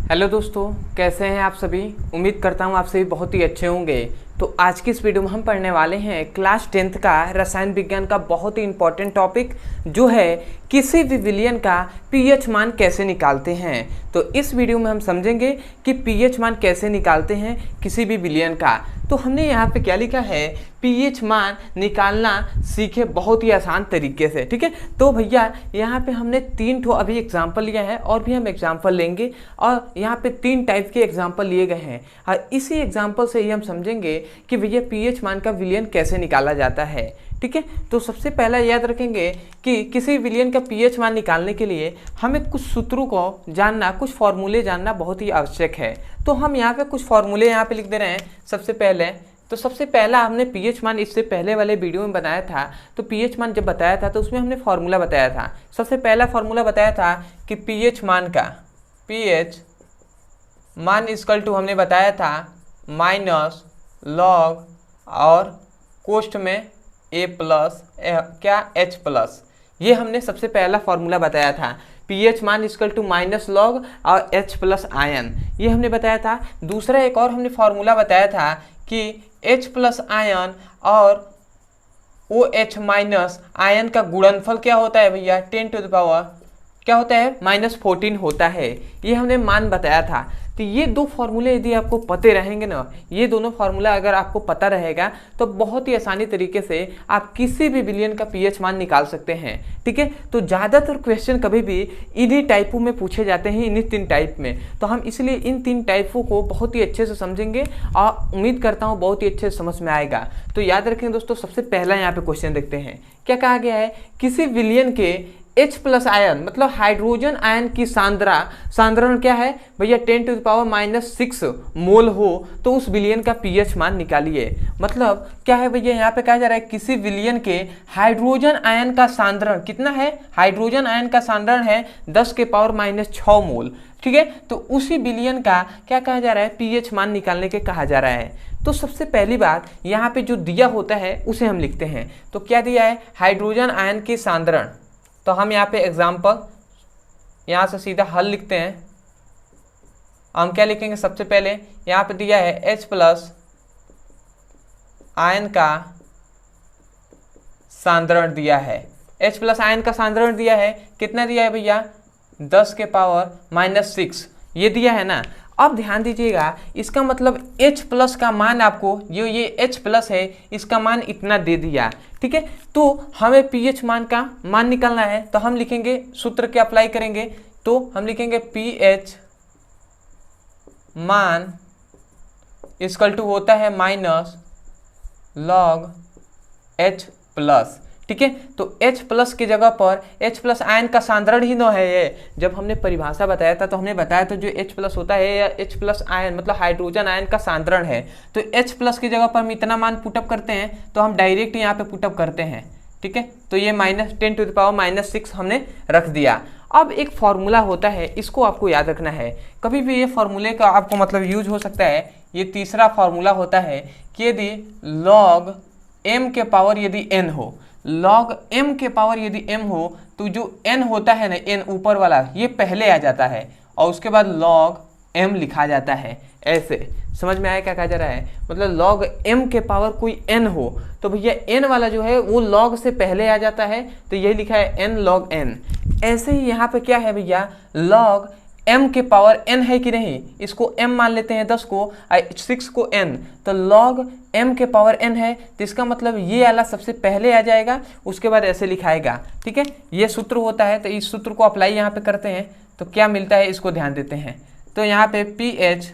Hello दोस्तों, कैसे हैं आप सभी। उम्मीद करता हूँ आप सभी बहुत ही अच्छे होंगे। तो आज की इस वीडियो में हम पढ़ने वाले हैं क्लास 10th का रसायन विज्ञान का बहुत ही इंपॉर्टेंट टॉपिक जो है किसी भी विलयन का पीएच मान कैसे निकालते हैं। तो इस वीडियो में हम समझेंगे कि पीएच मान कैसे निकालते हैं किसी भी विलयन का। तो हमने यहाँ पे क्या लिखा है, पीएच मान निकालना सीखे बहुत ही आसान तरीके से। ठीक है, तो भैया यहाँ पे हमने 3 अभी एग्जाम्पल लिया है और भी हम एग्जाम्पल लेंगे और यहाँ पे 3 टाइप के एग्जाम्पल लिए गए हैं और इसी एग्जाम्पल से ही हम समझेंगे कि भैया पीएच मान का विलयन कैसे निकाला जाता है। ठीक है, तो सबसे पहला याद रखेंगे कि किसी विलयन का पीएच मान निकालने के लिए हमें कुछ सूत्रों को जानना, कुछ फॉर्मूले जानना बहुत ही आवश्यक है। तो हम यहाँ पे कुछ फॉर्मूले यहाँ पे लिख दे रहे हैं। सबसे पहला हमने पीएच मान इससे पहले वाले वीडियो में बनाया था। तो पीएच मान जब बताया था तो उसमें हमने फॉर्मूला बताया था। सबसे पहला फॉर्मूला बताया था कि पीएच मान इक्वल टू हमने बताया था माइनस लॉग और कोष्ठ में ए प्लस क्या एच प्लस। ये हमने सबसे पहला फॉर्मूला बताया था। पीएच मान इक्वल टू माइनस लॉग और एच प्लस आयन, ये हमने बताया था। दूसरा एक और हमने फॉर्मूला बताया था कि एच प्लस आयन और ओ एच माइनस आयन का गुणनफल क्या होता है भैया, 10 टू द पावर क्या होता है -14 होता है। ये हमने मान बताया था। तो ये दो फॉर्मूले यदि आपको पते रहेंगे ना, ये दोनों फार्मूला अगर आपको पता रहेगा तो बहुत ही आसानी तरीके से आप किसी भी विलयन का पीएच मान निकाल सकते हैं। ठीक है, तो ज़्यादातर क्वेश्चन कभी भी इन्हीं टाइपों में पूछे जाते हैं, इन्हीं 3 टाइप में। तो हम इसलिए इन 3 टाइपों को बहुत ही अच्छे से समझेंगे और उम्मीद करता हूँ बहुत ही अच्छे से समझ में आएगा। तो याद रखें दोस्तों, सबसे पहला यहाँ पे क्वेश्चन देखते हैं। क्या कहा गया है, किसी विलयन के H प्लस आयन मतलब हाइड्रोजन आयन की सांद्रण क्या है भैया 10 टू द पावर -6 मोल हो तो उस विलयन का पीएच मान निकालिए। मतलब क्या है भैया, यहाँ पे कहा जा रहा है किसी विलयन के हाइड्रोजन आयन का सांद्रण कितना है, हाइड्रोजन आयन का सांद्रण है 10 के पावर -6 मोल। ठीक है, तो उसी विलयन का क्या कहा जा रहा है, पीएच मान निकालने के कहा जा रहा है। तो सबसे पहली बात यहाँ पे जो दिया होता है उसे हम लिखते हैं। तो क्या दिया है, हाइड्रोजन आयन की सांद्रण। तो हम यहाँ पे एग्जाम्पल यहाँ से सीधा हल लिखते हैं। हम क्या लिखेंगे, सबसे पहले यहाँ पे दिया है H प्लस आयन का सांद्रण दिया है। H प्लस आयन का सांद्रण दिया है, कितना दिया है भैया 10 के पावर -6 ये दिया है ना। अब ध्यान दीजिएगा, इसका मतलब H प्लस का मान आपको जो ये H प्लस है इसका मान इतना दे दिया। ठीक है, तो हमें पीएच मान का मान निकालना है। तो हम लिखेंगे, सूत्र के अप्लाई करेंगे तो हम लिखेंगे पीएच मान इक्वल टू होता है माइनस लॉग H प्लस। ठीक है, तो H प्लस की जगह पर H प्लस आयन का सांद्रण ही न है। ये जब हमने परिभाषा बताया था तो हमने बताया था जो H प्लस होता है या H प्लस आयन मतलब हाइड्रोजन आयन का सांद्रण है। तो H प्लस की जगह पर हम इतना मान पुटअप करते हैं तो हम डायरेक्ट यहाँ पे पुटअप करते हैं। ठीक है, तो ये -10 टू द पावर -6 हमने रख दिया। अब एक फॉर्मूला होता है, इसको आपको याद रखना है। कभी भी ये फॉर्मूले का आपको मतलब यूज हो सकता है। ये तीसरा फॉर्मूला होता है कि यदि लॉग m के पावर यदि n हो, लॉग m के पावर यदि m हो तो जो n होता है ना, n ऊपर वाला ये पहले आ जाता है और उसके बाद लॉग m लिखा जाता है। ऐसे समझ में आया क्या कहा जा रहा है, मतलब लॉग m के पावर कोई n हो तो भैया n वाला जो है वो लॉग से पहले आ जाता है। तो यही लिखा है n लॉग n। ऐसे ही यहाँ पे क्या है भैया, लॉग m के पावर n है कि नहीं, इसको m मान लेते हैं 10 को 6 को n, तो log m के पावर n है तो इसका मतलब ये वाला सबसे पहले आ जाएगा, उसके बाद ऐसे लिखाएगा। ठीक है, ये सूत्र होता है। तो इस सूत्र को अप्लाई यहाँ पे करते हैं तो क्या मिलता है इसको ध्यान देते हैं। तो यहाँ पे pH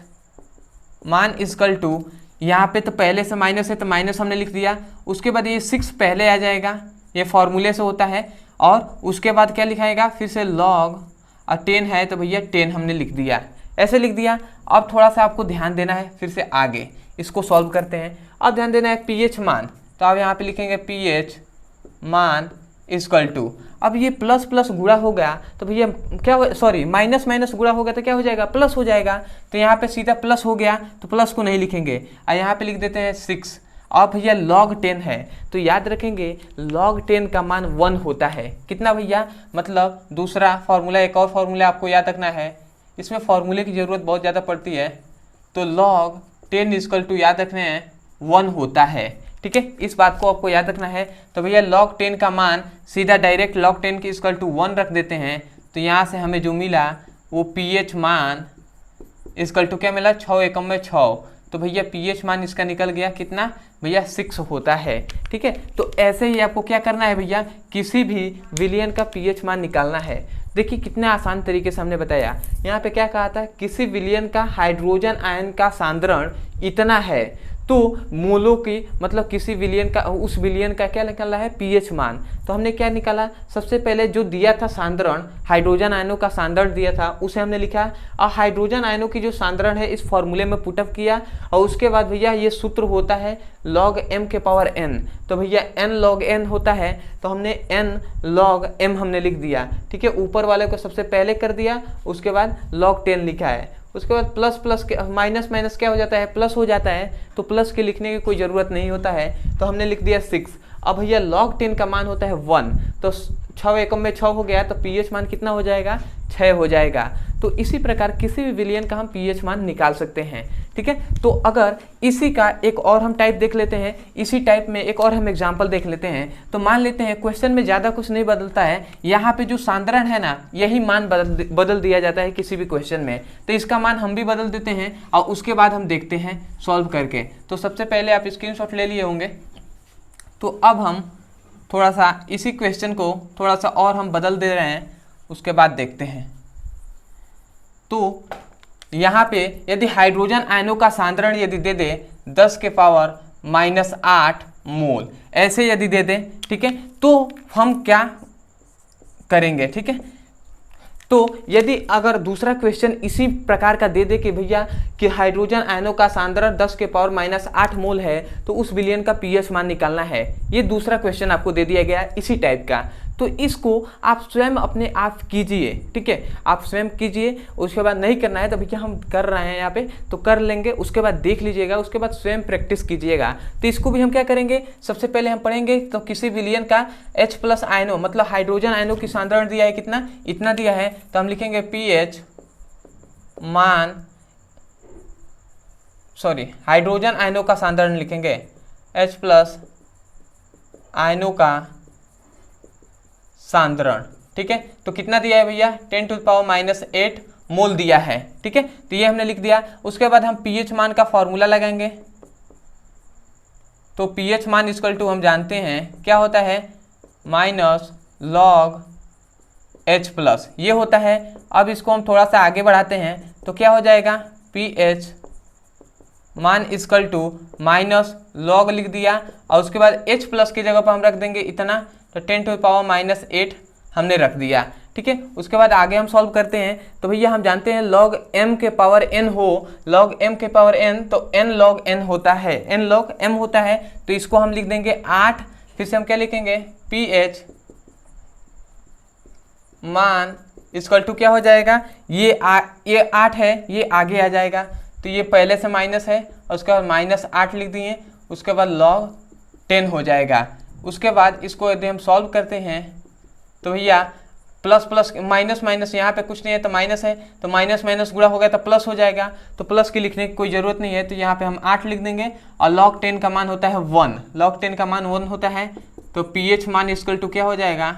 मान इक्वल टू, यहाँ पे तो पहले से माइनस है तो माइनस हमने लिख दिया, उसके बाद ये 6 पहले आ जाएगा, ये फॉर्मूले से होता है। और उसके बाद क्या लिखाएगा, फिर से लॉग और 10 है तो भैया 10 हमने लिख दिया, ऐसे लिख दिया। अब थोड़ा सा आपको ध्यान देना है, फिर से आगे इसको सॉल्व करते हैं। अब ध्यान देना है पीएच मान, तो आप यहाँ पे लिखेंगे पीएच मान इक्वल टू, अब ये प्लस प्लस गुणा हो गया तो भैया क्या, सॉरी माइनस माइनस गुणा हो गया तो क्या हो जाएगा, प्लस हो जाएगा। तो यहाँ पे सीधा प्लस हो गया तो प्लस को नहीं लिखेंगे और यहाँ पे लिख देते हैं 6। अब भैया log 10 है तो याद रखेंगे log 10 का मान 1 होता है। कितना भैया, मतलब दूसरा फॉर्मूला, एक और फॉर्मूला आपको याद रखना है इसमें फॉर्मूले की ज़रूरत बहुत ज़्यादा पड़ती है। तो log 10 इक्वल टू याद रखने हैं 1 होता है, ठीक है, इस बात को आपको याद रखना है। तो भैया log 10 का मान सीधा डायरेक्ट log 10 की इक्वल टू 1 रख देते हैं। तो यहाँ से हमें जो मिला वो pH मान इक्वल टू क्या मिला, 6 एकम में 6। तो भैया pH मान इसका निकल गया कितना भैया 6 होता है, ठीक है। तो ऐसे ही आपको क्या करना है भैया, किसी भी विलयन का pH मान निकालना है। देखिए कितने आसान तरीके से हमने बताया। यहाँ पे क्या कहा था, किसी विलयन का हाइड्रोजन आयन का सांद्रण इतना है, तो मोलों की मतलब किसी विलयन का, उस विलयन का क्या निकालना है, pH मान। तो हमने क्या निकाला, सबसे पहले जो दिया था सांद्रण, हाइड्रोजन आयनों का सांद्रण दिया था उसे हमने लिखा, और हाइड्रोजन आयनों की जो सांद्रण है इस फॉर्मूले में पुटअप किया। और उसके बाद भैया ये सूत्र होता है log m के पावर n। तो भैया n log n होता है, तो हमने n log m हमने लिख दिया, ठीक है। ऊपर वाले को सबसे पहले कर दिया, उसके बाद log 10 लिखा है। उसके बाद प्लस प्लस के माइनस माइनस क्या हो जाता है, प्लस हो जाता है। तो प्लस के लिखने की कोई ज़रूरत नहीं होता है, तो हमने लिख दिया 6। अब भैया log 10 का मान होता है 1, तो 6 एकम में 6 हो गया, तो pH मान कितना हो जाएगा, 6 हो जाएगा। तो इसी प्रकार किसी भी विलयन का हम pH मान निकाल सकते हैं, ठीक है। तो अगर इसी का एक और हम टाइप देख लेते हैं, इसी टाइप में एक और हम एग्जांपल देख लेते हैं। तो मान लेते हैं क्वेश्चन में ज़्यादा कुछ नहीं बदलता है, यहाँ पे जो सांद्रण है ना यही मान बदल दिया जाता है किसी भी क्वेश्चन में। तो इसका मान हम भी बदल देते हैं और उसके बाद हम देखते हैं सॉल्व करके। तो सबसे पहले आप स्क्रीनशॉट ले लिए होंगे। तो अब हम थोड़ा सा इसी क्वेश्चन को थोड़ा सा और हम बदल दे रहे हैं, उसके बाद देखते हैं। तो यहाँ पे यदि हाइड्रोजन आयनों का सांद्रण यदि दे दे 10 के पावर -8 मोल, ऐसे यदि दे दे, ठीक है, तो हम क्या करेंगे, ठीक है। तो यदि अगर दूसरा क्वेश्चन इसी प्रकार का दे दे कि भैया कि हाइड्रोजन आयनों का सांद्रण 10 के पावर -8 मोल है, तो उस विलयन का pH मान निकालना है। ये दूसरा क्वेश्चन आपको दे दिया गया इसी टाइप का। तो इसको आप स्वयं अपने आप कीजिए, ठीक है, आप स्वयं कीजिए। उसके बाद नहीं करना है तो भैया हम कर रहे हैं यहाँ पे, तो कर लेंगे, उसके बाद देख लीजिएगा, उसके बाद स्वयं प्रैक्टिस कीजिएगा। तो इसको भी हम क्या करेंगे, सबसे पहले हम पढ़ेंगे तो किसी विलयन का H+ आयनों मतलब हाइड्रोजन आयनों की सांद्रण दिया है कितना, इतना दिया है, तो हम लिखेंगे pH मान, हाइड्रोजन आयनों का सांद्रण लिखेंगे, H+ आयनों का सांद्रण, ठीक है। तो कितना दिया है भैया, 10⁻⁻8 मोल दिया है, ठीक है। तो ये हमने लिख दिया। उसके बाद हम pH मान का फॉर्मूला लगाएंगे। तो pH मान इक्वल टू हम जानते हैं क्या होता है, -log H+, ये होता है। अब इसको हम थोड़ा सा आगे बढ़ाते हैं, तो क्या हो जाएगा, pH मान इक्वल टू -log लिख दिया, और उसके बाद H+ की जगह पर हम रख देंगे इतना, तो 10⁻⁻8 हमने रख दिया, ठीक है। उसके बाद आगे हम सॉल्व करते हैं। तो भैया हम जानते हैं log m के पावर n हो, log m के पावर n, तो n log n होता है, n log m होता है। तो इसको हम लिख देंगे 8। फिर से हम क्या लिखेंगे, pH मान इक्वल टू क्या हो जाएगा, ये 8 है, ये आगे आ जाएगा, तो ये पहले से माइनस है, और उसके बाद -8 लिख दिए, उसके बाद log 10 हो जाएगा। उसके बाद इसको यदि हम सॉल्व करते हैं तो भैया प्लस प्लस माइनस माइनस, यहाँ पे कुछ नहीं है तो माइनस है, तो माइनस माइनस गुणा हो गया तो प्लस हो जाएगा। तो प्लस की लिखने की कोई ज़रूरत नहीं है, तो यहाँ पे हम 8 लिख देंगे, और log 10 का मान होता है 1, log 10 का मान 1 होता है। तो pH मान इक्वल टू क्या हो जाएगा,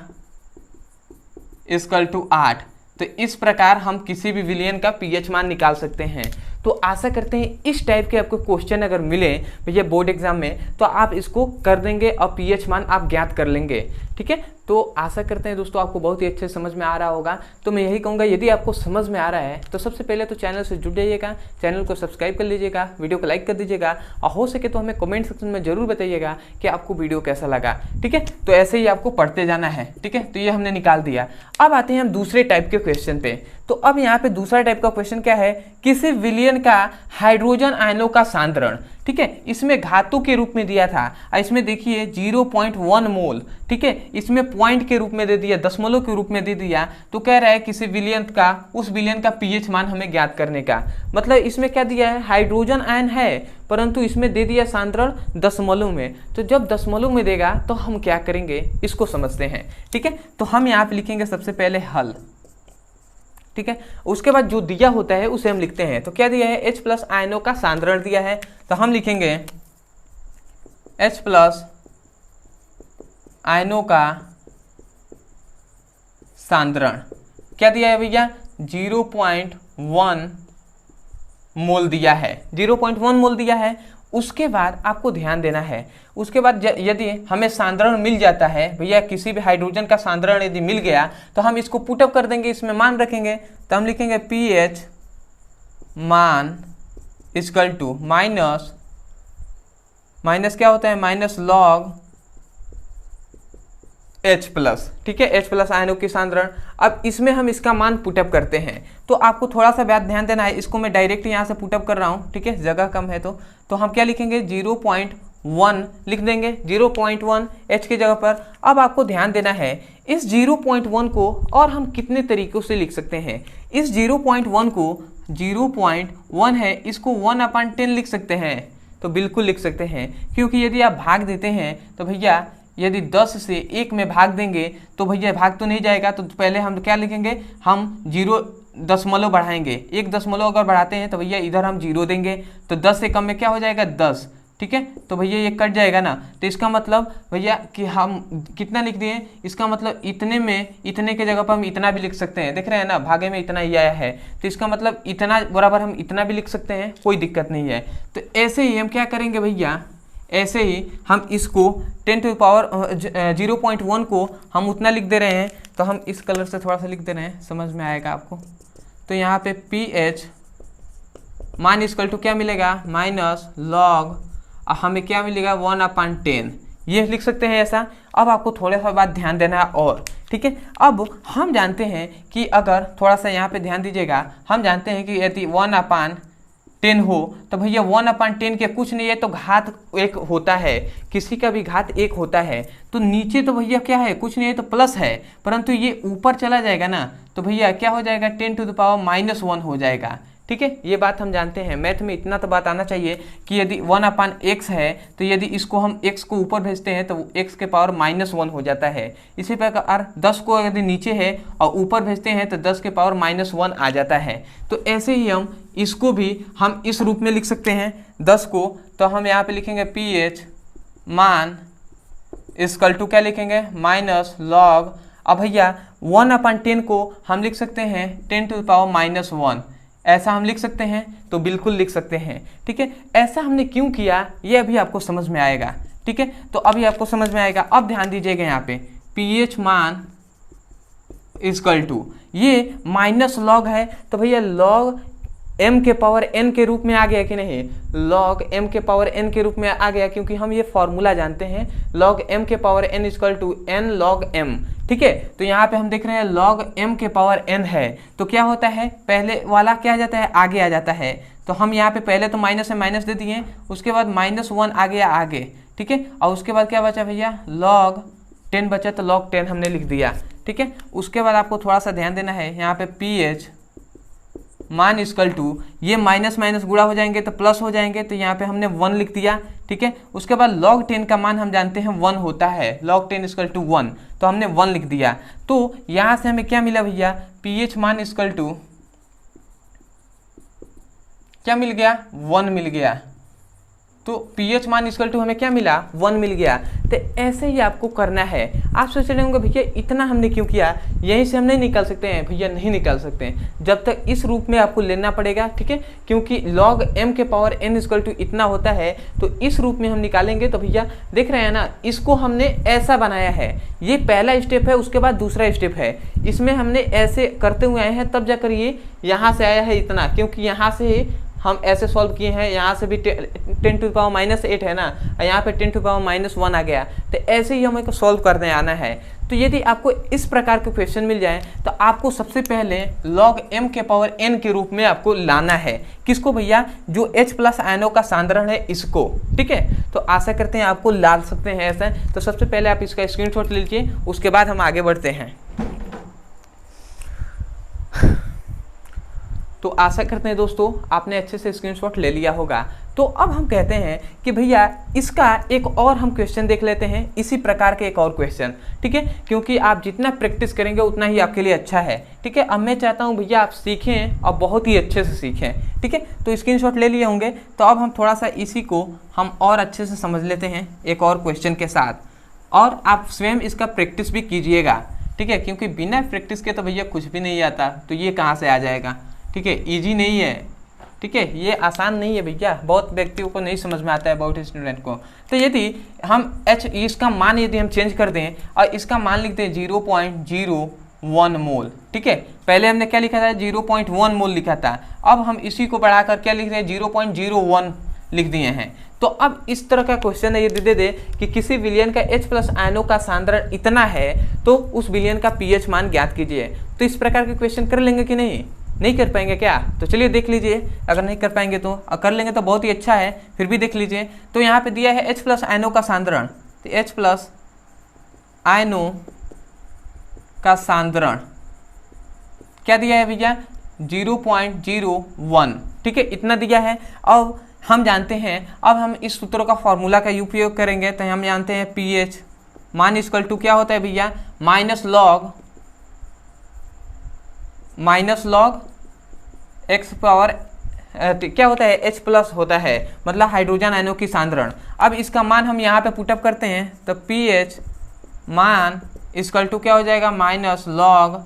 इक्वल टू 8। तो इस प्रकार हम किसी भी विलयन का pH मान निकाल सकते हैं। तो आशा करते हैं इस टाइप के आपको क्वेश्चन अगर मिले भैया बोर्ड एग्जाम में, तो आप इसको कर देंगे और pH मान आप ज्ञात कर लेंगे, ठीक है। तो आशा करते हैं दोस्तों आपको बहुत ही अच्छे समझ में आ रहा होगा। तो मैं यही कहूँगा, यदि आपको समझ में आ रहा है तो सबसे पहले तो चैनल से जुड़ जाइएगा, चैनल को सब्सक्राइब कर लीजिएगा, वीडियो को लाइक कर दीजिएगा, और हो सके तो हमें कमेंट सेक्शन में जरूर बताइएगा कि आपको वीडियो कैसा लगा, ठीक है। तो ऐसे ही आपको पढ़ते जाना है, ठीक है। तो ये हमने निकाल दिया। अब आते हैं हम दूसरे टाइप के क्वेश्चन पे। तो अब यहाँ पे दूसरा टाइप का क्वेश्चन क्या है, किसी विलयन का हाइड्रोजन आयनों का सांद्रण, ठीक है, इसमें घातों के रूप में दिया था, और इसमें देखिए 0.1 मोल, ठीक है, इसमें पॉइंट के रूप में दे दिया, दशमलव के रूप में दे दिया। तो कह रहा है किसी विलयन का, उस विलयन का pH मान हमें ज्ञात करने का। मतलब इसमें क्या दिया है, हाइड्रोजन आयन है, परंतु इसमें दे दिया सांद्रण दशमलव में। तो जब दशमलव में देगा तो हम क्या करेंगे, इसको समझते हैं, ठीक है। तो हम यहाँ पे लिखेंगे सबसे पहले हल, ठीक है। उसके बाद जो दिया होता है उसे हम लिखते हैं। तो क्या दिया है, H प्लस आयनों का सांद्रण दिया है, तो हम लिखेंगे H प्लस आयनों का सांद्रण क्या दिया है भैया, 0.1 मोल दिया है, 0.1 मोल दिया है। उसके बाद आपको ध्यान देना है, उसके बाद यदि हमें सांद्रण मिल जाता है भैया, किसी भी हाइड्रोजन का सांद्रण यदि मिल गया तो हम इसको पुटअप कर देंगे, इसमें मान रखेंगे। तो हम लिखेंगे pH मान इक्वल टू माइनस क्या होता है, माइनस log H प्लस, ठीक है, H प्लस आयनों की सांद्रण। अब इसमें हम इसका मान पुटअप करते हैं, तो आपको थोड़ा सा बात ध्यान देना है। इसको मैं डायरेक्ट यहाँ से पुटअप कर रहा हूँ, ठीक है, जगह कम है तो हम क्या लिखेंगे, 0.1 लिख देंगे, 0.1 H की जगह पर। अब आपको ध्यान देना है, इस 0.1 को और हम कितने तरीकों से लिख सकते हैं। इस 0.1 को 0.1 है, इसको 1/10 लिख सकते हैं, तो बिल्कुल लिख सकते हैं, क्योंकि यदि आप भाग देते हैं तो भैया यदि 10 से 1 में भाग देंगे तो भैया भाग तो नहीं जाएगा। तो पहले हम क्या लिखेंगे, हम 0 बढ़ाएंगे, 1 दशमलव अगर बढ़ाते हैं तो भैया इधर हम 0 देंगे, तो 10 से कम में क्या हो जाएगा, 10, ठीक है। तो भैया ये कट जाएगा ना, तो इसका मतलब भैया कि हम कितना लिख दिए, इसका मतलब इतने में, इतने के जगह पर हम इतना भी लिख सकते हैं, देख रहे हैं ना, भागे में इतना ही आया है, तो इसका मतलब इतना बराबर हम इतना भी लिख सकते हैं, कोई दिक्कत नहीं है। तो ऐसे ही हम क्या करेंगे भैया, ऐसे ही हम इसको 0.1 को हम उतना लिख दे रहे हैं, तो हम इस कलर से थोड़ा सा लिख दे रहे हैं, समझ में आएगा आपको। तो यहाँ पे pH मान इक्वल टू क्या मिलेगा, माइनस log, हमें क्या मिलेगा, 1/10, ये लिख सकते हैं ऐसा। अब आपको थोड़ा सा बात ध्यान देना है और, ठीक है। अब हम जानते हैं कि अगर थोड़ा सा यहाँ पे ध्यान दीजिएगा, हम जानते हैं कि यदि 1/10 हो तो भैया 1/10 के कुछ नहीं है तो घात 1 होता है, किसी का भी घात 1 होता है, तो नीचे तो भैया क्या है, कुछ नहीं है तो प्लस है, परंतु ये ऊपर चला जाएगा ना, तो भैया क्या हो जाएगा, 10⁻⁻1 हो जाएगा, ठीक है। ये बात हम जानते हैं, मैथ में इतना तो बात आना चाहिए कि यदि 1/x है तो यदि इसको हम x को ऊपर भेजते हैं तो x के पावर -1 हो जाता है। इसी प्रकार 10 को यदि नीचे है और ऊपर भेजते हैं तो 10 के पावर -1 आ जाता है। तो ऐसे ही हम इसको भी हम इस रूप में लिख सकते हैं 10 को, तो हम यहाँ पे लिखेंगे pH मान इक्वल टू क्या लिखेंगे, माइनस log, अब भैया 1/10 को हम लिख सकते हैं 10⁻⁻1, ऐसा हम लिख सकते हैं, तो बिल्कुल लिख सकते हैं, ठीक है। ऐसा हमने क्यों किया ये अभी आपको समझ में आएगा, ठीक है, तो अभी आपको समझ में आएगा। अब ध्यान दीजिएगा यहाँ पे pH मान इक्वल टू, ये माइनस log है, तो भैया log m के पावर n के रूप में आ गया कि नहीं, log m के पावर n के रूप में आ गया, क्योंकि हम ये फॉर्मूला जानते हैं, log m के power n equal to n log m, ठीक है। तो यहाँ पे हम देख रहे हैं log m के पावर n है, तो क्या होता है, पहले वाला क्या आ जाता है, आगे आ जाता है, तो हम यहाँ पे पहले तो माइनस से माइनस दे दिए, उसके बाद -1 आ गया आगे, ठीक है, और उसके बाद क्या बचा भैया, log 10 बचा, तो log 10 हमने लिख दिया, ठीक है। उसके बाद आपको थोड़ा सा ध्यान देना है, यहाँ पे pH मान इक्वल टू, ये माइनस माइनस गुणा हो जाएंगे तो प्लस हो जाएंगे, तो यहाँ पे हमने 1 लिख दिया, ठीक है। उसके बाद log 10 का मान हम जानते हैं 1 होता है, log 10 इक्वल टू 1, तो हमने 1 लिख दिया। तो यहाँ से हमें क्या मिला भैया, pH मान इक्वल टू क्या मिल गया, 1 मिल गया, तो pH मान इक्वल टू हमें क्या मिला, 1 मिल गया। तो ऐसे ही आपको करना है। आप सोच रहे होंगे भैया इतना हमने क्यों किया, यहीं से हम नहीं निकाल सकते हैं, भैया नहीं निकाल सकते हैं, जब तक इस रूप में आपको लेना पड़ेगा, ठीक है, क्योंकि log m के पावर n इक्वल टू इतना होता है, तो इस रूप में हम निकालेंगे। तो भैया देख रहे हैं ना, इसको हमने ऐसा बनाया है, ये पहला स्टेप है, उसके बाद दूसरा स्टेप है, इसमें हमने ऐसे करते हुए आए हैं, तब जाकर ये यहाँ से आया है इतना, क्योंकि यहाँ से हम ऐसे सॉल्व किए हैं, यहाँ से भी 10⁻⁻8 है ना, यहाँ पे 10⁻⁻1 आ गया, तो ऐसे ही हमें सॉल्व करने आना है। तो यदि आपको इस प्रकार के क्वेश्चन मिल जाए तो आपको सबसे पहले log m के पावर n के रूप में आपको लाना है, किसको भैया, जो H प्लस आयनों का सांद्रण है इसको, ठीक है। तो आशा करते हैं आपको ला सकते हैं ऐसा। तो सबसे पहले आप इसका स्क्रीनशॉट ले लीजिए, उसके बाद हम आगे बढ़ते हैं। तो आशा करते हैं दोस्तों आपने अच्छे से स्क्रीनशॉट ले लिया होगा। तो अब हम कहते हैं कि भैया इसका एक और हम क्वेश्चन देख लेते हैं, इसी प्रकार के एक और क्वेश्चन, ठीक है, क्योंकि आप जितना प्रैक्टिस करेंगे उतना ही आपके लिए अच्छा है, ठीक है। अब मैं चाहता हूँ भैया आप सीखें और बहुत ही अच्छे से सीखें, ठीक है। तो स्क्रीनशॉट ले लिए होंगे, तो अब हम थोड़ा सा इसी को हम और अच्छे से समझ लेते हैं एक और क्वेश्चन के साथ, और आप स्वयं इसका प्रैक्टिस भी कीजिएगा, ठीक है, क्योंकि बिना प्रैक्टिस के तो भैया कुछ भी नहीं आता, तो ये कहाँ से आ जाएगा, ठीक है, ईजी नहीं है, ठीक है, ये आसान नहीं है भैया, बहुत व्यक्तियों को नहीं समझ में आता है, बहुत स्टूडेंट को। तो यदि हम इसका मान यदि हम चेंज कर दें और इसका मान लिखते हैं 0.01 मोल, ठीक है, पहले हमने क्या लिखा था 0.1 मोल लिखा था, अब हम इसी को बढ़ाकर क्या लिख रहे हैं 0.01 लिख दिए हैं। तो अब इस तरह का क्वेश्चन है, यदि दे दे कि किसी विलयन का H+ आयनों का सांद्रण इतना है तो उस विलयन का pH मान ज्ञात कीजिए, तो इस प्रकार के क्वेश्चन कर लेंगे कि नहीं कर पाएंगे क्या? तो चलिए देख लीजिए, अगर नहीं कर पाएंगे तो कर लेंगे तो बहुत ही अच्छा है, फिर भी देख लीजिए। तो यहाँ पे दिया है H+ आयनों का सांद्रण, तो H+ आयनों का सांद्रण क्या दिया है भैया 0.01, ठीक है, इतना दिया है। अब हम जानते हैं, अब हम इस सूत्रों का फॉर्मूला का उपयोग करेंगे, तो हम जानते हैं pH मान इक्वल टू क्या होता है भैया माइनस लॉग x पावर क्या होता है H+ होता है, मतलब हाइड्रोजन आयनों की सांद्रण। अब इसका मान हम यहाँ पे पुटअप करते हैं, तो pH मान इक्वल टू क्या हो जाएगा माइनस लॉग,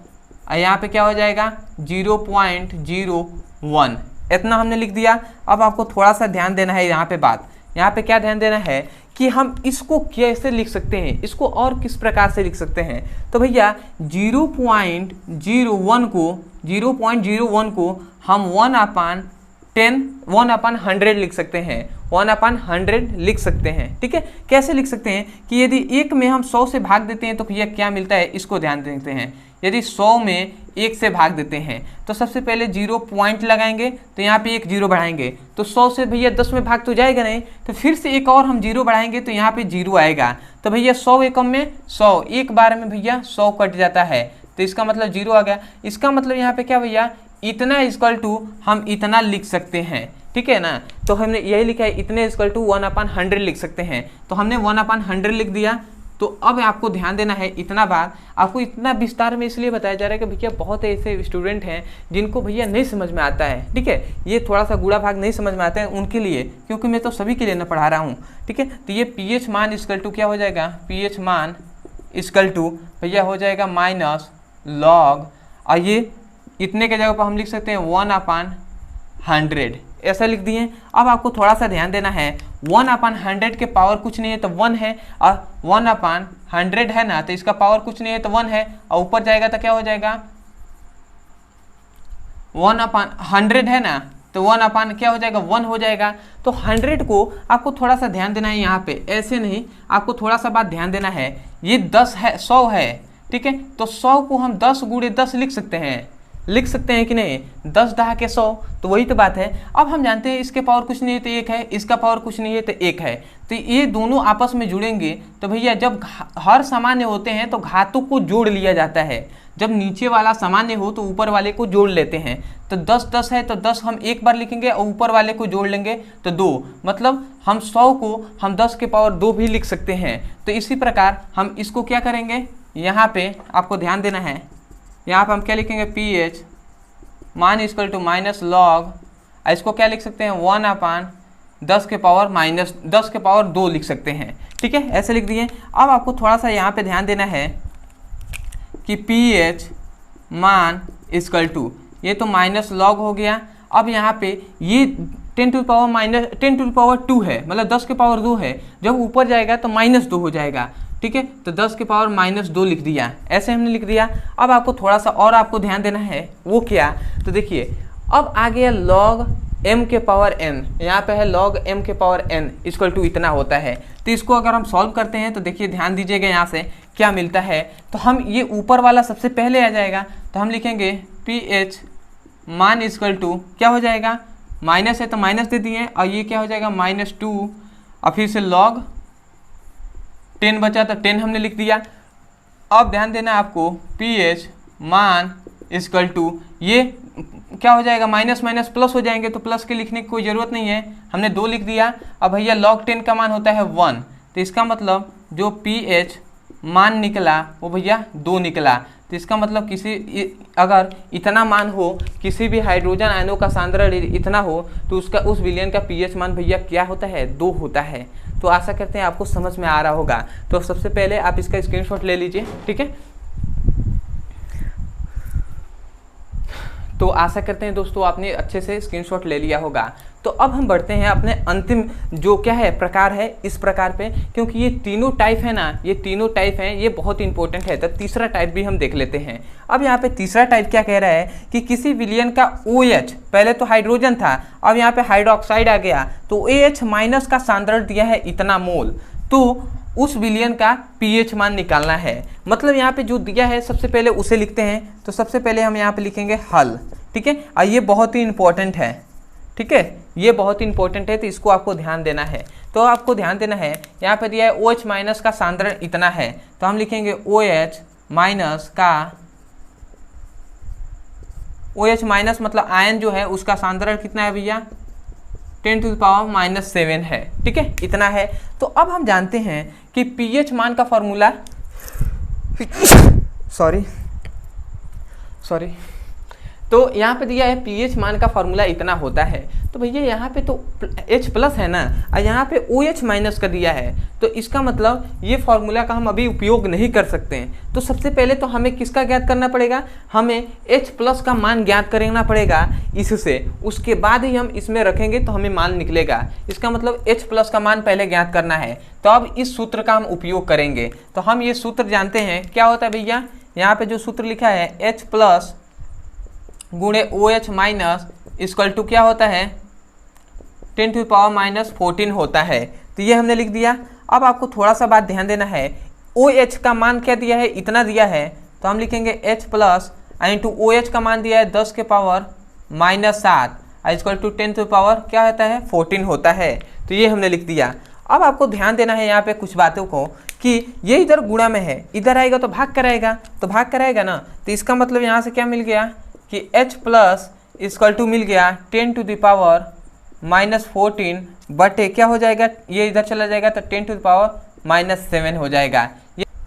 यहाँ पे क्या हो जाएगा 0.01, इतना हमने लिख दिया। अब आपको थोड़ा सा ध्यान देना है यहाँ पे बात, यहाँ पे क्या ध्यान देना है कि हम इसको कैसे लिख सकते हैं, इसको और किस प्रकार से लिख सकते हैं। तो भैया 0.01 को हम 1/100 लिख सकते हैं, 1/100 लिख सकते हैं, ठीक है। कैसे लिख सकते हैं कि यदि 1 में हम 100 से भाग देते हैं तो भैया क्या मिलता है, इसको ध्यान देते हैं। यदि 100 में 1 से भाग देते हैं तो सबसे पहले 0 पॉइंट लगाएंगे, तो यहाँ पे एक 0 बढ़ाएंगे, तो 100 से भैया 10 में भाग तो जाएगा नहीं, तो फिर से एक और हम 0 बढ़ाएंगे तो यहाँ पे 0 आएगा। तो भैया 100 एकम में 100, एक बार में भैया 100 कट जाता है, तो इसका मतलब 0 आ गया। इसका मतलब यहाँ पे क्या भैया इतना इक्वल टू हम इतना लिख सकते हैं, ठीक है ना। तो हमने यही लिखा है इतने इक्वल टू 1/100 लिख सकते हैं, तो हमने 1/100 लिख दिया। तो अब आपको ध्यान देना है, इतना बात आपको इतना विस्तार में इसलिए बताया जा रहा है कि भैया बहुत ऐसे स्टूडेंट हैं जिनको भैया नहीं समझ में आता है, ठीक है, ये थोड़ा सा गुड़ा भाग नहीं समझ में आता है उनके लिए, क्योंकि मैं तो सभी के लिए ना पढ़ा रहा हूँ, ठीक है। तो ये pH मान इक्वल टू क्या हो जाएगा, pH मान इक्वल टू भैया हो जाएगा माइनस लॉग, और ये इतने के जगह पर हम लिख सकते हैं 1/100, ऐसा लिख दिए। अब आपको थोड़ा सा ध्यान देना है, 1/100 के पावर कुछ नहीं है तो 1 है, और 1/100 है ना, तो इसका पावर कुछ नहीं है तो 1 है, और ऊपर जाएगा तो क्या हो जाएगा 1/100 है ना, तो 1/ क्या हो जाएगा 1 हो जाएगा। तो 100 को आपको थोड़ा सा ध्यान देना है, यहाँ पे ऐसे नहीं, आपको थोड़ा सा बात ध्यान देना है, ये 10 है 100 है, ठीक है, तो 100 को हम 10 × 10 लिख सकते हैं कि नहीं, 10 × 100, तो वही तो बात है। अब हम जानते हैं इसके पावर कुछ नहीं है तो 1 है, इसका पावर कुछ नहीं है तो 1 है, तो ये दोनों आपस में जुड़ेंगे। तो भैया जब हर सामान्य होते हैं तो घातों को जोड़ लिया जाता है, जब नीचे वाला सामान्य हो तो ऊपर वाले को जोड़ लेते हैं। तो 10 10 है तो 10 हम एक बार लिखेंगे और ऊपर वाले को जोड़ लेंगे तो 2, मतलब हम 100 को हम 10 के पावर 2 भी लिख सकते हैं। तो इसी प्रकार हम इसको क्या करेंगे, यहाँ पे आपको ध्यान देना है, यहाँ पर हम क्या लिखेंगे pH मान इक्वल टू माइनस लॉग, इसको क्या लिख सकते हैं 1/10 के पावर माइनस 10 के पावर 2 लिख सकते हैं, ठीक है, ऐसे लिख दिए। अब आपको थोड़ा सा यहाँ पे ध्यान देना है कि pH मान इक्वल टू, ये तो माइनस लॉग हो गया, अब यहाँ पे ये 10⁻2 है, मतलब 10 के पावर 2 है, जब ऊपर जाएगा तो -2 हो जाएगा, ठीक है, तो 10 के पावर -2 लिख दिया, ऐसे हमने लिख दिया। अब आपको थोड़ा सा और आपको ध्यान देना है, वो क्या, तो देखिए अब आ गया log m के पावर n, यहाँ पे है log m के पावर n इक्वल टू इतना होता है। तो इसको अगर हम सॉल्व करते हैं तो देखिए ध्यान दीजिएगा यहाँ से क्या मिलता है, तो हम ये ऊपर वाला सबसे पहले आ जाएगा, तो हम लिखेंगे pH मान इक्वल टू क्या हो जाएगा, माइनस है तो माइनस दे दिए, और ये क्या हो जाएगा -2, और फिर से log 10 बचा तो 10 हमने लिख दिया। अब ध्यान देना आपको pH मान इक्वल टू, ये क्या हो जाएगा, माइनस माइनस प्लस हो जाएंगे, तो प्लस के लिखने की कोई ज़रूरत नहीं है, हमने 2 लिख दिया। अब भैया log 10 का मान होता है 1, तो इसका मतलब जो pH मान निकला वो भैया 2 निकला। तो इसका मतलब अगर इतना मान हो, किसी भी हाइड्रोजन आयनों का सांद्रण इतना हो, तो उस विलयन का pH मान भैया क्या होता है, 2 होता है। तो आशा करते हैं आपको समझ में आ रहा होगा। तो सबसे पहले आप इसका स्क्रीनशॉट ले लीजिए, ठीक है। तो आशा करते हैं दोस्तों आपने अच्छे से स्क्रीनशॉट ले लिया होगा। तो अब हम बढ़ते हैं अपने अंतिम जो क्या है प्रकार है इस प्रकार पे, क्योंकि ये तीनों टाइप है ना, ये तीनों टाइप हैं, ये बहुत इंपॉर्टेंट है। तो तीसरा टाइप भी हम देख लेते हैं। अब यहाँ पे तीसरा टाइप क्या कह रहा है कि किसी विलयन का OH, पहले तो हाइड्रोजन था, अब यहाँ पे हाइड्रोक्साइड आ गया, तो OH माइनस का सांद्रण दिया है इतना मोल, तो उस विलयन का pH मान निकालना है। मतलब यहाँ पे जो दिया है सबसे पहले उसे लिखते हैं। तो सबसे पहले हम यहाँ पे लिखेंगे हल, ठीक है। और ये बहुत ही इंपॉर्टेंट है, ठीक है, ये बहुत ही इंपॉर्टेंट है, तो इसको आपको ध्यान देना है। तो आपको ध्यान देना है, यहाँ पे दिया है OH माइनस का सांद्रण इतना है, तो हम लिखेंगे OH माइनस का, OH माइनस मतलब आयन जो है उसका सांद्रण कितना है भैया, 10⁻⁻7 है, ठीक है, इतना है। तो अब हम जानते हैं कि pH मान का फॉर्मूला सॉरी तो यहाँ पे दिया है pH मान का फॉर्मूला इतना होता है। तो भैया यहाँ पे तो H प्लस है ना, और यहाँ पे OH माइनस का दिया है, तो इसका मतलब ये फॉर्मूला का हम अभी उपयोग नहीं कर सकते हैं। तो सबसे पहले तो हमें किसका ज्ञात करना पड़ेगा, हमें H प्लस का मान ज्ञात करना पड़ेगा इससे, उसके बाद ही हम इसमें रखेंगे तो हमें मान निकलेगा। इसका मतलब H प्लस का मान पहले ज्ञात करना है। तो अब इस सूत्र का हम उपयोग करेंगे। तो हम ये सूत्र जानते हैं क्या होता है भैया, यहाँ पे जो सूत्र लिखा है H प्लस गुणे OH माइनस इक्वल टू क्या होता है, 10⁻⁻14 होता है। तो ये हमने लिख दिया। अब आपको थोड़ा सा बात ध्यान देना है, OH का मान क्या दिया है, इतना दिया है, तो हम लिखेंगे H प्लस इंटू OH का मान दिया है 10⁻⁻7 इक्वल टू 10 क्या होता है 14 होता है। तो ये हमने लिख दिया। अब आपको ध्यान देना है यहाँ पे कुछ बातों को कि ये इधर गुणा में है, इधर आएगा तो भाग कराएगा, तो भाग कराएगा ना, तो इसका मतलब यहाँ से क्या मिल गया कि H प्लस इक्वल टू मिल गया 10⁻⁻14 बटे क्या हो जाएगा, ये इधर चला जाएगा तो 10⁻⁻7 हो जाएगा।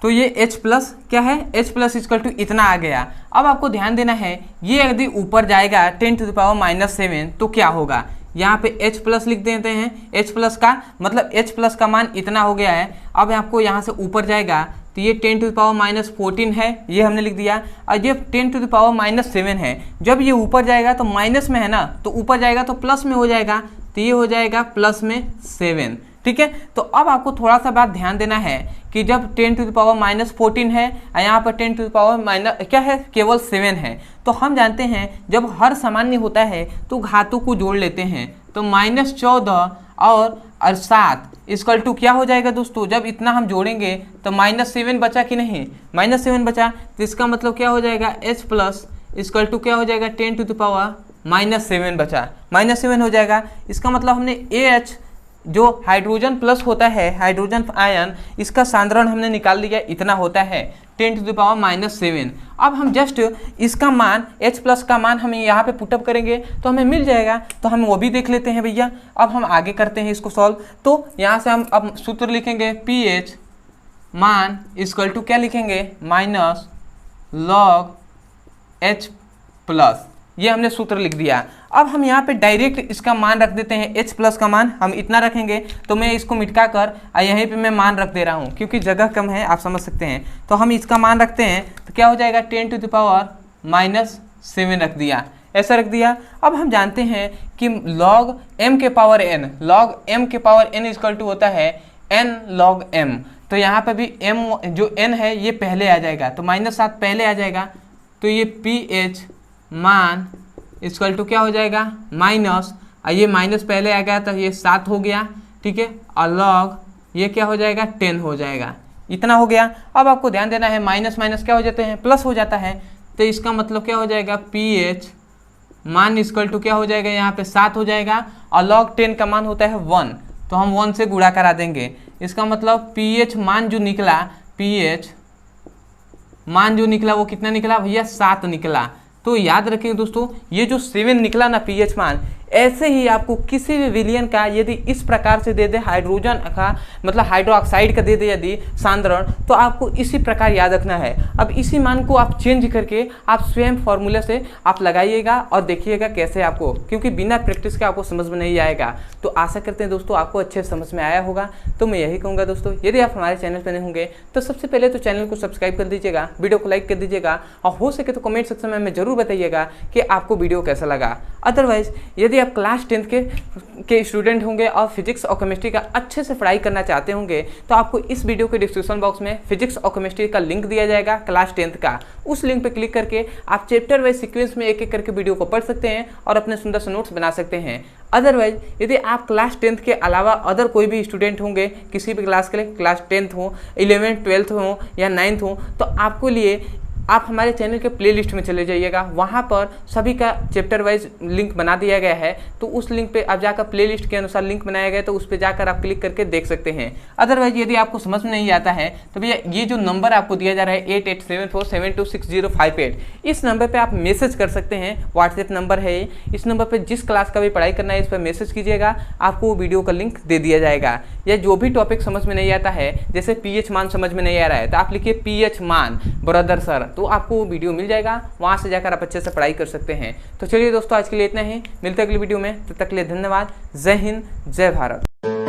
तो ये H प्लस क्या है, H प्लस इक्वल टू इतना आ गया। अब आपको ध्यान देना है, ये यदि ऊपर जाएगा 10⁻⁻7 तो क्या होगा, यहाँ पे H प्लस लिख देते हैं। H प्लस का मतलब H प्लस का मान इतना हो गया है। अब आपको यहाँ से ऊपर जाएगा तो ये 10⁻⁻14 है, ये हमने लिख दिया, और ये 10⁻⁻7 है। जब ये ऊपर जाएगा तो माइनस में है ना, तो ऊपर जाएगा तो प्लस में हो जाएगा, तो ये हो जाएगा प्लस में 7, ठीक है। तो अब आपको थोड़ा सा बात ध्यान देना है कि जब 10⁻⁻14 है और यहाँ पर 10⁻⁻ क्या है, केवल 7 है, तो हम जानते हैं जब हर सामान्य होता है तो घातों को जोड़ लेते हैं। तो -14 और 7 इक्वल टू क्या हो जाएगा दोस्तों, जब इतना हम जोड़ेंगे तो -7 बचा कि नहीं, -7 बचा, तो इसका मतलब क्या हो जाएगा H प्लस इक्वल टू क्या हो जाएगा 10⁻⁻7 बचा, -7 हो जाएगा। इसका मतलब हमने AH जो हाइड्रोजन प्लस होता है, हाइड्रोजन आयन, इसका सांद्रण हमने निकाल लिया, इतना होता है 10⁻⁻7। अब हम जस्ट इसका मान H प्लस का मान हमें यहाँ पे पुटअप करेंगे तो हमें मिल जाएगा, तो हम वो भी देख लेते हैं भैया। अब हम आगे करते हैं इसको सॉल्व। तो यहाँ से हम अब सूत्र लिखेंगे pH मान इक्वल टू क्या लिखेंगे, माइनस log H प्लस, ये हमने सूत्र लिख दिया। अब हम यहाँ पे डायरेक्ट इसका मान रख देते हैं, H प्लस का मान हम इतना रखेंगे, तो मैं इसको मिटका कर यहीं पे मैं मान रख दे रहा हूँ क्योंकि जगह कम है, आप समझ सकते हैं। तो हम इसका मान रखते हैं तो क्या हो जाएगा 10⁻⁻7 रख दिया, ऐसा रख दिया। अब हम जानते हैं कि log m के पावर n, log m के पावर n इक्वल टू होता है n log m। तो यहाँ पे भी m जो n है ये पहले आ जाएगा, तो -7 पहले आ जाएगा, तो ये pH मान इक्वल टू क्या हो जाएगा माइनस, ये माइनस पहले आ गया तो ये 7 हो गया, ठीक है, और लॉग ये क्या हो जाएगा 10 हो जाएगा, इतना हो गया। अब आपको ध्यान देना है माइनस माइनस क्या हो जाते हैं, प्लस हो जाता है, तो इसका मतलब क्या हो जाएगा pH मान इक्वल टू क्या हो जाएगा, यहाँ पे 7 हो जाएगा, और लॉग 10 का मान होता है 1, तो हम 1 से गुणा करा देंगे। इसका मतलब pH मान जो निकला, pH मान जो निकला वो कितना निकला भैया 7 निकला। तो याद रखें दोस्तों, ये जो 7 निकला ना पीएच मान, ऐसे ही आपको किसी भी विलियन का यदि इस प्रकार से दे दे, हाइड्रोजन का मतलब हाइड्रोक्साइड का दे दे यदि सांद्रण, तो आपको इसी प्रकार याद रखना है। अब इसी मान को आप चेंज करके आप स्वयं फॉर्मूला से आप लगाइएगा और देखिएगा कैसे आपको, क्योंकि बिना प्रैक्टिस के आपको समझ में नहीं आएगा। तो आशा करते हैं दोस्तों आपको अच्छे समझ में आया होगा। तो मैं यही कहूँगा दोस्तों, यदि आप हमारे चैनल पर नहीं होंगे तो सबसे पहले तो चैनल को सब्सक्राइब कर दीजिएगा, वीडियो को लाइक कर दीजिएगा, और हो सके तो कमेंट सेक्शन में हमें जरूर बताइएगा कि आपको वीडियो कैसा लगा। अदरवाइज यदि आप क्लास 10th के स्टूडेंट होंगे और फिजिक्स और केमिस्ट्री का अच्छे से पढ़ाई करना चाहते होंगे, तो आपको इस वीडियो के डिस्क्रिप्शन बॉक्स में फिजिक्स और केमिस्ट्री का लिंक दिया जाएगा क्लास 10th का। उस लिंक पर क्लिक करके आप चैप्टर वाइज सीक्वेंस में एक एक करके वीडियो को पढ़ सकते हैं और अपने सुंदर से नोट्स बना सकते हैं। अदरवाइज यदि आप क्लास 10th के अलावा अदर कोई भी स्टूडेंट होंगे किसी भी क्लास के लिए, क्लास 10th हो, 11th 12th हो या 9th हो, तो आपको लिए आप हमारे चैनल के प्लेलिस्ट में चले जाइएगा, वहाँ पर सभी का चैप्टर वाइज लिंक बना दिया गया है। तो उस लिंक पे आप जाकर प्लेलिस्ट के अनुसार लिंक बनाया गया है, तो उस पर जाकर आप क्लिक करके देख सकते हैं। अदरवाइज यदि आपको समझ में नहीं आता है तो भैया ये जो नंबर आपको दिया जा रहा है 8874726058, इस नंबर पर आप मैसेज कर सकते हैं। व्हाट्सएप नंबर है, इस नंबर पर जिस क्लास का भी पढ़ाई करना है इस पर मैसेज कीजिएगा, आपको वीडियो का लिंक दे दिया जाएगा। या जो भी टॉपिक समझ में नहीं आता है, जैसे पीएच मान समझ में नहीं आ रहा है, तो आप लिखिए पीएच मान ब्रदर सर, तो आपको वीडियो मिल जाएगा, वहां से जाकर आप अच्छे से पढ़ाई कर सकते हैं। तो चलिए दोस्तों आज के लिए इतना ही, मिलते हैं अगली वीडियो में, तब तक के लिए धन्यवाद। जय हिंद, जय भारत।